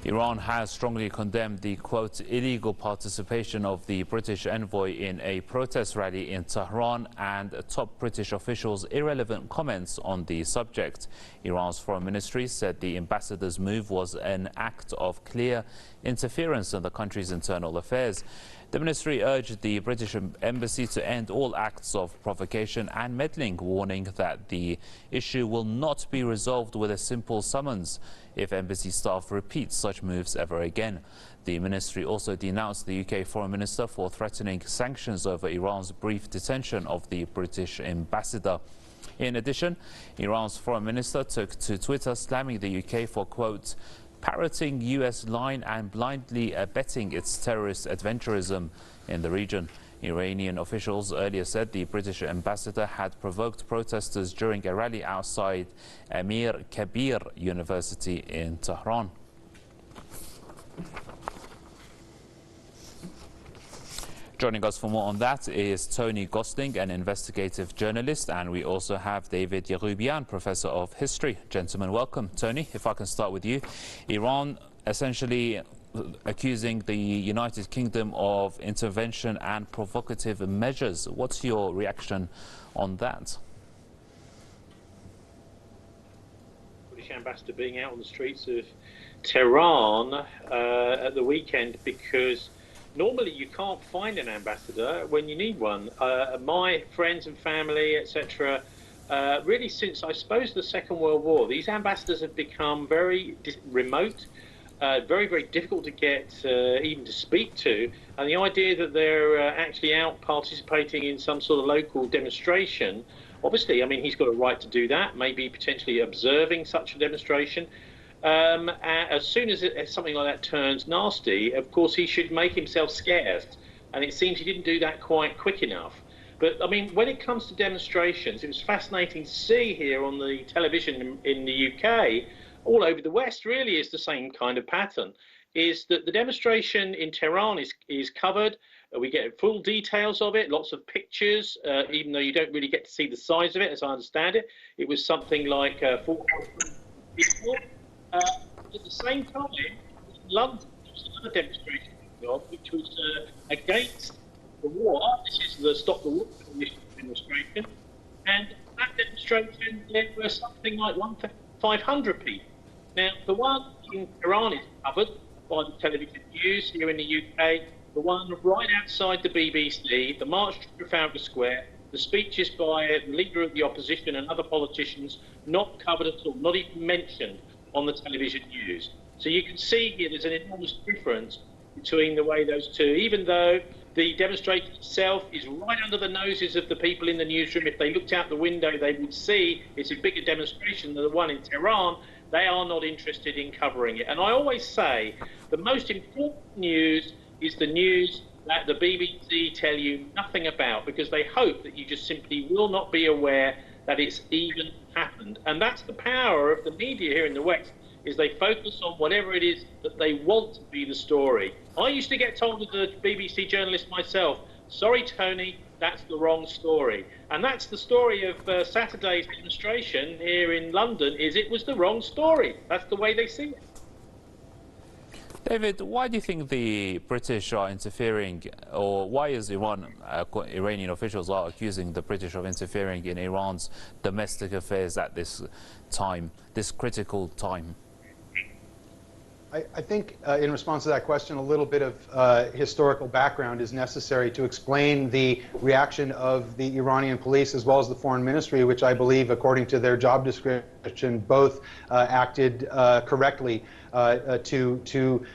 Iran has strongly condemned the, quote, illegal participation of the British envoy in a protest rally in Tehran and top British officials' irrelevant comments on the subject. Iran's foreign ministry said the ambassador's move was an act of clear interference in the country's internal affairs. The ministry urged the British embassy to end all acts of provocation and meddling, warning that the issue will not be resolved with a simple summons if embassy staff repeat such moves ever again. The ministry also denounced the UK foreign minister for threatening sanctions over Iran's brief detention of the British ambassador. In addition, Iran's foreign minister took to Twitter slamming the UK for, quote, parroting US line and blindly abetting its terrorist adventurism in the region. Iranian officials earlier said the British ambassador had provoked protesters during a rally outside Amir Kabir University in Tehran. Joining us for more on that is Tony Gosling, an investigative journalist, and we also have David Yeroubian, professor of history. Gentlemen, welcome. Tony, if I can start with you. Iran essentially accusing the United Kingdom of intervention and provocative measures. What's your reaction on that? British ambassador being out on the streets of Tehran at the weekend because normally you can't find an ambassador when you need one. My friends and family, etc., really since, I suppose, the Second World War, these ambassadors have become very remote, very, very difficult to get even to speak to. And the idea that they're actually out participating in some sort of local demonstration, obviously, I mean, he's got a right to do that, maybe potentially observing such a demonstration. As soon as something like that turns nasty, of course, he should make himself scarce. And it seems he didn't do that quite quick enough. But, I mean, when it comes to demonstrations, it was fascinating to see here on the television in the UK, all over the West really is the same kind of pattern, is that the demonstration in Tehran is covered. We get full details of it, lots of pictures, even though you don't really get to see the size of it, as I understand it. It was something like 400 people. At the same time, in London, there was another demonstration which was against the war. This is the Stop the War demonstration. And that demonstration, there were something like 1,500 people. Now, the one in Iran is covered by the television news here in the UK. The one right outside the BBC, the march to Trafalgar Square, the speeches by the leader of the opposition and other politicians, not covered at all, not even mentioned on the television news. So you can see here there's an enormous difference between the way those two, even though the demonstration itself is right under the noses of the people in the newsroom. If they looked out the window, they would see it's a bigger demonstration than the one in Tehran. They are not interested in covering it. And I always say the most important news is the news that the BBC tell you nothing about, because they hope that you just simply will not be aware that it's even happened. And that's the power of the media here in the West, is they focus on whatever it is that they want to be the story. I used to get told as a BBC journalist myself, sorry, Tony, that's the wrong story. And that's the story of Saturday's demonstration here in London, is it was the wrong story. That's the way they see it. David, why do you think the British are interfering, or why is Iranian officials are accusing the British of interfering in Iran's domestic affairs at this time, this critical time? I think in response to that question, a little bit of historical background is necessary to explain the reaction of the Iranian police as well as the foreign ministry, which I believe, according to their job description, both acted correctly to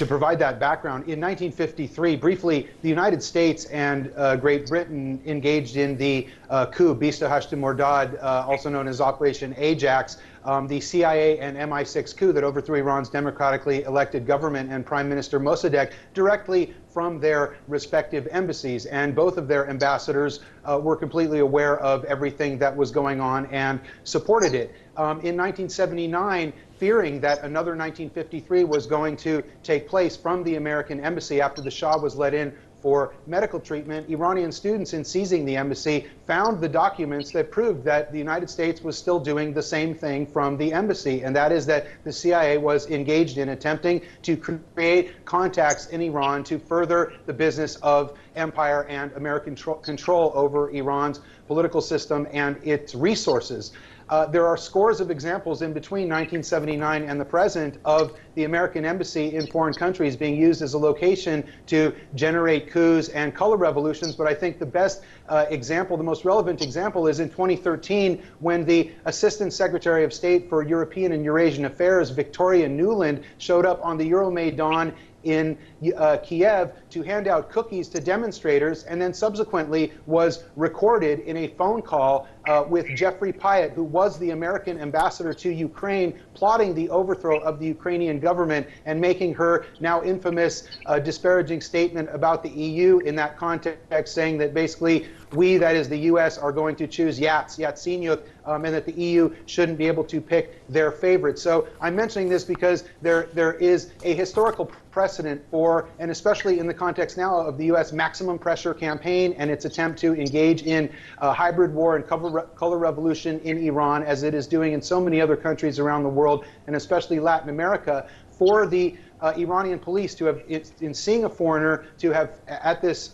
provide that background. In 1953, briefly, the United States and Great Britain engaged in the coup, Bista Hashtim Mordad, also known as Operation Ajax, the CIA and MI6 coup that overthrew Iran's democratically elected government and Prime Minister Mossadegh directly from their respective embassies. And both of their ambassadors were completely aware of everything that was going on and supported it. In 1979, fearing that another 1953 was going to take place from the American embassy after the Shah was let in for medical treatment. Iranian students, in seizing the embassy, found the documents that proved that the United States was still doing the same thing from the embassy, and that is that the CIA was engaged in attempting to create contacts in Iran to further the business of empire and American control over Iran's political system and its resources. There are scores of examples in between 1979 and the present of the American embassy in foreign countries being used as a location to generate coups and color revolutions. But I think the best example, the most relevant example, is in 2013 when the Assistant Secretary of State for European and Eurasian Affairs, Victoria Nuland, showed up on the Euromaidan in Kiev to hand out cookies to demonstrators, and then subsequently was recorded in a phone call with Jeffrey Pyatt, who was the American ambassador to Ukraine, plotting the overthrow of the Ukrainian government and making her now infamous disparaging statement about the EU in that context, saying that basically we, that is the US, are going to choose Yatsenyuk, and that the EU shouldn't be able to pick their favorite. So I'm mentioning this because there is a historical precedent for, and especially in the context now of the US maximum pressure campaign and its attempt to engage in hybrid war and color revolution in Iran, as it is doing in so many other countries around the world, and especially Latin America, for the Iranian police to have, in seeing a foreigner, to have at this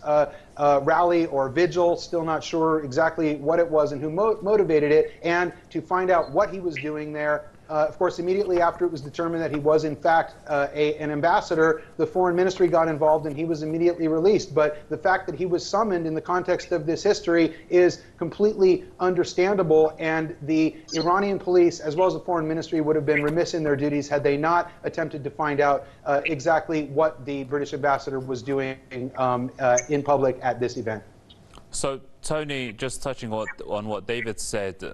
rally or vigil, still not sure exactly what it was and who motivated it, and to find out what he was doing there. Of course, immediately after it was determined that he was in fact an ambassador, the foreign ministry got involved and he was immediately released. But the fact that he was summoned in the context of this history is completely understandable, and the Iranian police, as well as the foreign ministry, would have been remiss in their duties had they not attempted to find out exactly what the British ambassador was doing in public at this event. So, Tony, just touching on what David said,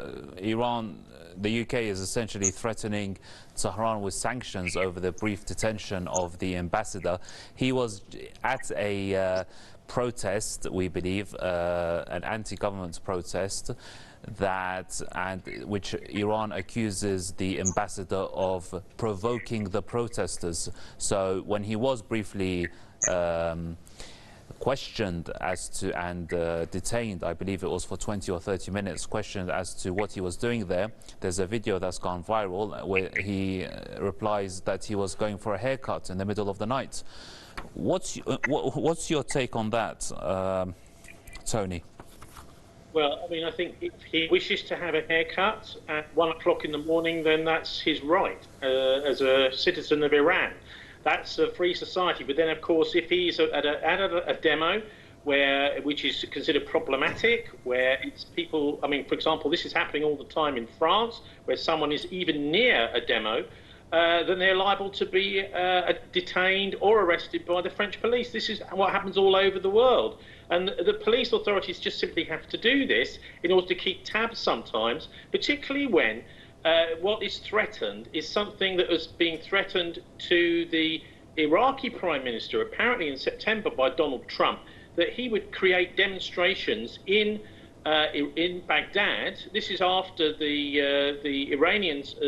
the UK is essentially threatening Tehran with sanctions over the brief detention of the ambassador. He was at a protest, we believe, an anti-government protest, which Iran accuses the ambassador of provoking the protesters. So when he was briefly questioned as to and detained, I believe it was for 20 or 30 minutes, questioned as to what he was doing there. There's a video that's gone viral where he replies that he was going for a haircut in the middle of the night. What's your take on that, Tony? Well, I mean, I think if he wishes to have a haircut at 1 o'clock in the morning, then that's his right as a citizen of Iran. That's a free society. But then, of course, if he's at a demo which is considered problematic, where it's people, I mean, for example, this is happening all the time in France, where someone is even near a demo, then they're liable to be detained or arrested by the French police. This is what happens all over the world. And the police authorities just simply have to do this in order to keep tabs sometimes, particularly when what is threatened is something that was being threatened to the Iraqi Prime Minister, apparently in September, by Donald Trump, that he would create demonstrations in Baghdad. This is after the Iraqis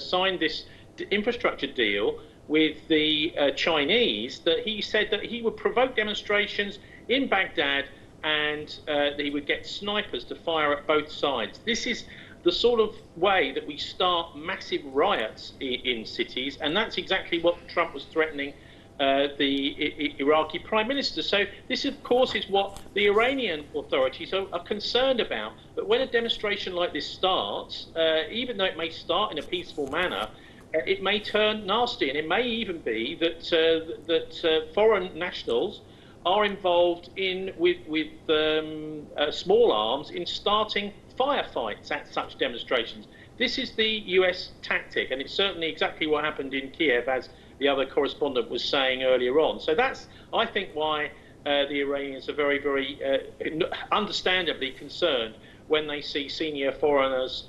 signed this infrastructure deal with the Chinese, that he said that he would provoke demonstrations in Baghdad and that he would get snipers to fire at both sides. This is the sort of way that we start massive riots in cities, and that's exactly what Trump was threatening the Iraqi Prime Minister. So this, of course, is what the Iranian authorities are concerned about. But when a demonstration like this starts, even though it may start in a peaceful manner, it may turn nasty, and it may even be that foreign nationals are involved with small arms in starting firefights at such demonstrations. This is the US tactic, and it's certainly exactly what happened in Kiev, as the other correspondent was saying earlier on. So that's, I think, why the Iranians are very, very understandably concerned when they see senior foreigners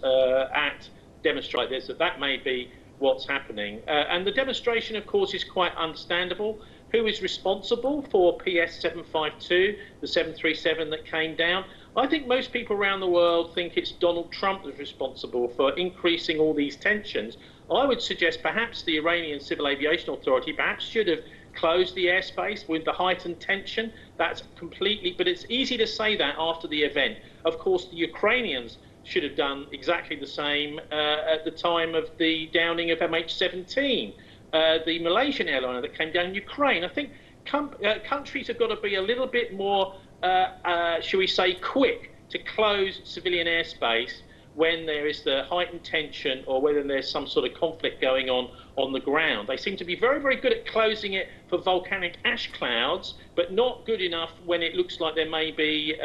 demonstrate this, that may be what's happening. And the demonstration, of course, is quite understandable. Who is responsible for PS 752, the 737 that came down? I think most people around the world think it's Donald Trump that's responsible for increasing all these tensions. I would suggest perhaps the Iranian Civil Aviation Authority perhaps should have closed the airspace with the heightened tension. That's completely, but it's easy to say that after the event. Of course, the Ukrainians should have done exactly the same at the time of the downing of MH17, the Malaysian airliner that came down in Ukraine. I think countries have got to be a little bit more, shall we say, quick to close civilian airspace when there is the heightened tension or whether there's some sort of conflict going on the ground. They seem to be very, very good at closing it for volcanic ash clouds, but not good enough when it looks like there may be,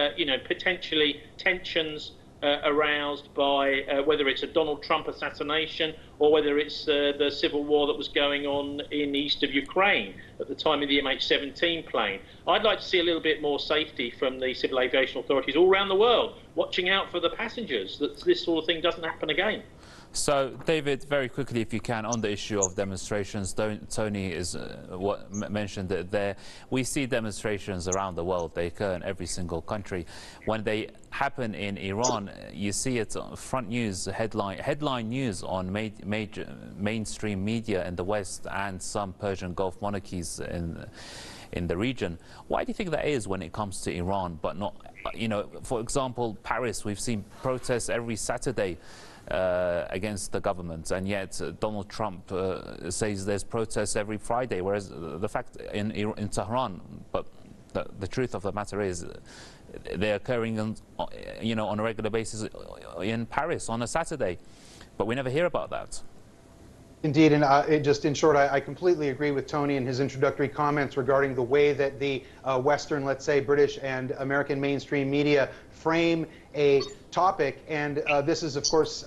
potentially tensions aroused by whether it's a Donald Trump assassination or whether it's the civil war that was going on in the east of Ukraine at the time of the MH17 plane. I'd like to see a little bit more safety from the civil aviation authorities all around the world, watching out for the passengers, that this sort of thing doesn't happen again. So, David, very quickly, if you can, on the issue of demonstrations, Tony is mentioned that there. We see demonstrations around the world. They occur in every single country. When they happen in Iran, you see it on front news, headline news on major mainstream media in the West and some Persian Gulf monarchies in the region. Why do you think that is when it comes to Iran, but not, for example, Paris? We've seen protests every Saturday against the government, and yet Donald Trump says there's protests every Friday, whereas the fact in Tehran, but the truth of the matter is they're occurring on a regular basis in Paris on a Saturday, but we never hear about that. Indeed, and just in short, I completely agree with Tony in his introductory comments regarding the way that the Western, let's say British and American mainstream media frame a topic, and this is, of course,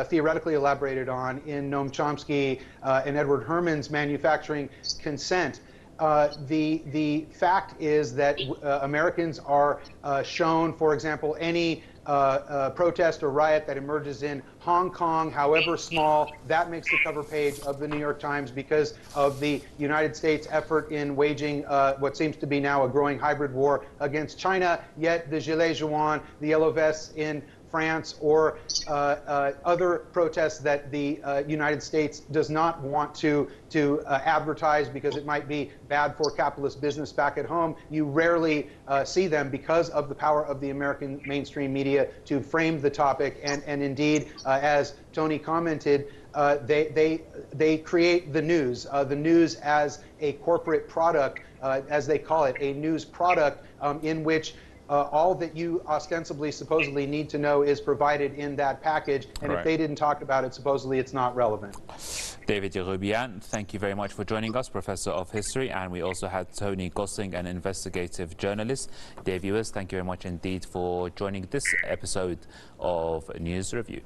theoretically elaborated on in Noam Chomsky and Edward Herman's Manufacturing Consent. The fact is that Americans are shown, for example, any protest or riot that emerges in Hong Kong, however small, that makes the cover page of the New York Times because of the United States effort in waging what seems to be now a growing hybrid war against China. Yet the Gilets Jaunes, the Yellow Vests in France, or other protests that the United States does not want to advertise because it might be bad for capitalist business back at home, you rarely see them because of the power of the American mainstream media to frame the topic. And indeed, as Tony commented, they create the news as a corporate product, as they call it, a news product in which all that you ostensibly, supposedly need to know is provided in that package, and if they didn't talk about it, supposedly it's not relevant. David Yeroubian, thank you very much for joining us, Professor of History, and we also had Tony Gossing, an investigative journalist. Dear viewers, thank you very much indeed for joining this episode of News Review.